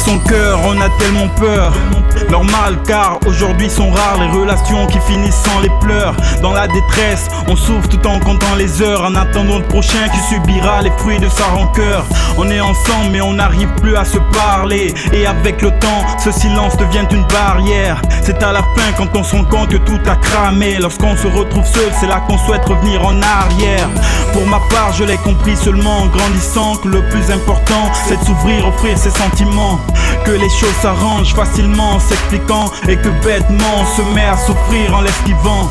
son cœur, on a tellement peur. Normal car aujourd'hui sont rares les relations qui finissent sans les pleurs. Dans la détresse, on souffre tout en comptant les heures, en attendant le prochain qui subira les fruits de sa rancœur. On est ensemble mais on n'arrive plus à se parler, et avec le temps, ce silence devient une barrière. C'est à la fin quand on se rend compte que tout a cramé. Lorsqu'on se retrouve seul, c'est là qu'on souhaite revenir en arrière. Pour ma part, je l'ai compris seulement en grandissant, que le plus important, c'est de s'ouvrir, offrir ses sentiments. Que les choses s'arrangent facilement en s'expliquant, et que bêtement on se met à souffrir en l'esquivant.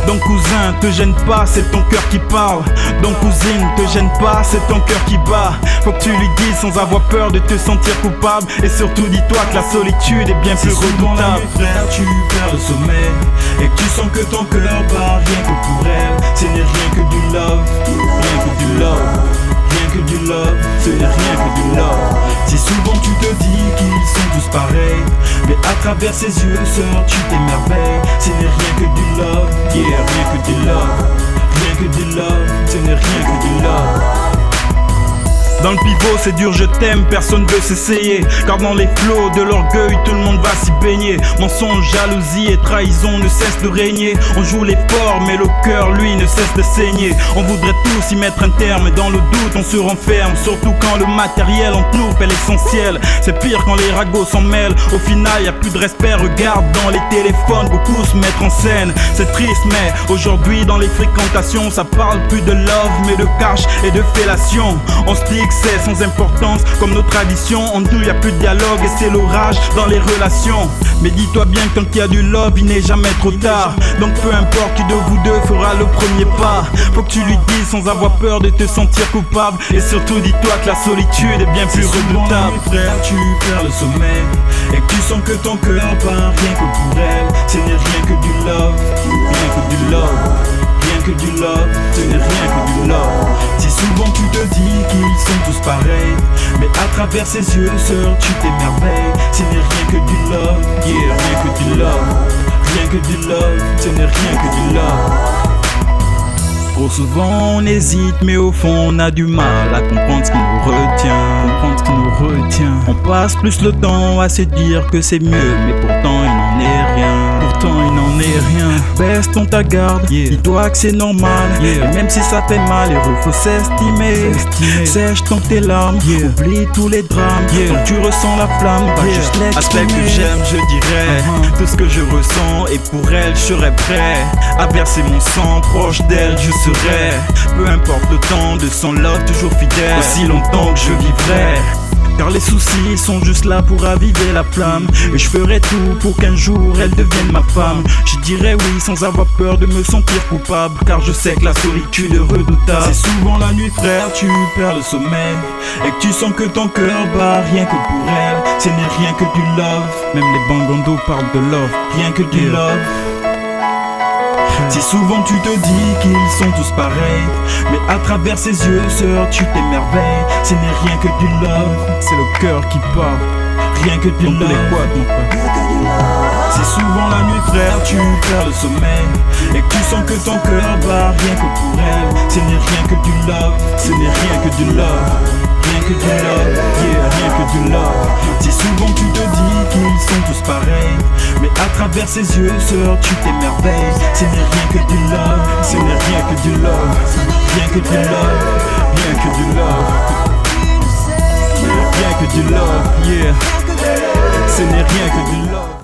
Donc cousin, te gêne pas, c'est ton cœur qui parle. Donc cousine, te gêne pas, c'est ton cœur qui bat. Faut que tu lui dises sans avoir peur de te sentir coupable. Et surtout dis-toi que la solitude est bien plus redoutable. Frère, tu perds le sommeil et que tu sens que ton cœur bat rien que pour elle. Ce n'est rien que du love, rien que du love, rien que du love, ce n'est rien que du love. Si souvent tu te dis qu'ils sont tous pareils, mais à travers ses yeux, sœur, tu t'émerveilles. Ce n'est rien que du love, yeah, rien que du love, rien que du love, ce n'est rien que du love. Dans le pivot c'est dur, je t'aime, personne veut s'essayer. Car dans les flots de l'orgueil, tout le monde va s'y baigner. Mensonge, jalousie et trahison ne cessent de régner. On joue les forts mais le cœur lui ne cesse de saigner. On voudrait tous y mettre un terme, dans le doute on se renferme. Surtout quand le matériel entre nous fait l'essentiel. C'est pire quand les ragots s'en mêlent. Au final y a plus de respect, regarde dans les téléphones, beaucoup se mettent en scène. C'est triste mais aujourd'hui dans les fréquentations, ça parle plus de love mais de cash et de fellation. On se dit que c'est sans importance comme nos traditions. En nous y a plus de dialogue et c'est l'orage dans les relations. Mais dis-toi bien que quand il y a du love, il n'est jamais trop tard. Donc peu importe qui de vous deux fera le premier pas. Faut que tu lui dises sans avoir peur de te sentir coupable. Et surtout dis-toi que la solitude est bien plus redoutable. Frère, tu perds le sommeil et que tu sens que ton cœur bat rien que pour elle. Ce n'est rien que du love, rien que du love, rien que du love, ce n'est rien que du love. Si souvent tu te dis qu'ils sont tous pareils, mais à travers ses yeux, sœur, tu t'émerveilles. Ce n'est rien que du love, yeah, rien que du love, rien que du love, ce n'est rien que du love. Trop souvent on hésite mais au fond on a du mal à comprendre ce qui nous retient, On passe plus le temps à se dire que c'est mieux, mais pourtant il n'en est rien. Baisse ton ta garde, dis-toi que c'est normal, et même si ça fait mal, il faut s'estimer. Sèche ton tes larmes, oublie tous les drames. Quand tu ressens la flamme, va juste l'exprimer. À celle que j'aime je dirais tout ce que je ressens, et pour elle je serais prêt à verser mon sang. Proche d'elle je serai, peu importe le temps, de son love toujours fidèle, aussi longtemps que je vivrai. Car les soucis sont juste là pour raviver la flamme. Et je ferai tout pour qu'un jour elle devienne ma femme. Je dirais oui sans avoir peur de me sentir coupable, car je sais que la solitude est redoutable. C'est souvent la nuit frère, tu perds le sommeil et que tu sens que ton cœur bat rien que pour elle. Ce n'est rien que du love, même les bangandos parlent de love, rien que du love. Si souvent tu te dis qu'ils sont tous pareils, mais à travers ses yeux, sœur, tu t'émerveilles. Ce n'est rien que du love, c'est le cœur qui parle, rien que du love. C'est souvent la nuit frère, tu perds le sommeil et que tu sens que ton cœur bat rien que pour elle. Ce n'est rien que du love, ce n'est rien que du love, rien que du love, yeah, rien que du love. Si souvent tu te dis qu'ils sont tous pareils, mais à travers ses yeux, sœur, tu t'émerveilles. Ce n'est rien que du love, ce n'est rien que du love, rien que du love, rien que du love, rien que du love, yeah. Ce n'est rien que du love.